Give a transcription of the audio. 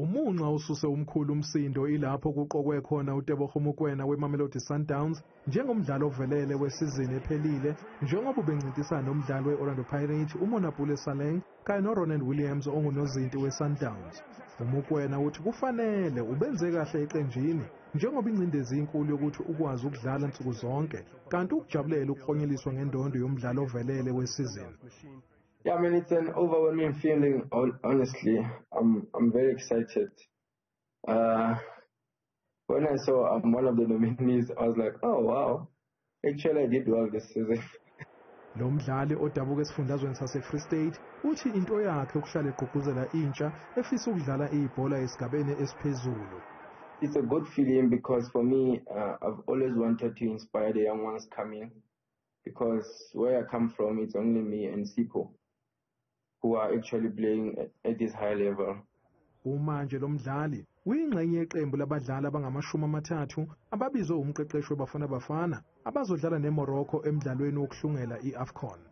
Umunxa ususe umkhulu Umsindo ilapho kuqokwe khona uTeboho Mokoena weMamelodi Sundowns njengomdlali ovelele wesizini ephelile njengoba ubencintisana nomdlali weOrlando Pirates uMonapule Saleng kanye noRonald Williams ongunozinti weSundowns. uMokoena uthi kufanele ubenze kahle eqenjini njengoba incindezi inkulu yokuthi ukwazi ukudlala nsuku zonke kanti ukujabulela ukuklonyeliswa ngendondo yomdlali ovelele wesizini. Yeah, I mean, it's an overwhelming feeling, honestly. I'm very excited. When I saw I'm one of the nominees, I was like, oh, wow. Actually, I did well this season. Lo mdlali odabuka esifundazweni sase-Free State uthi into yakhe ukuhlala egqugquzela intsha efisa ukudlala ibhola esigabeni esiphezulu. It's a good feeling because for me, I've always wanted to inspire the young ones coming because where I come from, it's only me and Sipo who are actually playing at this high level. Umanje lo mdlali uyingxenye yeqembu labadlali abangama-30 ababizwe umqeqeshi weBafana Bafana abazodlala neMorocco emdlalweni wokuhlungela iAFCON.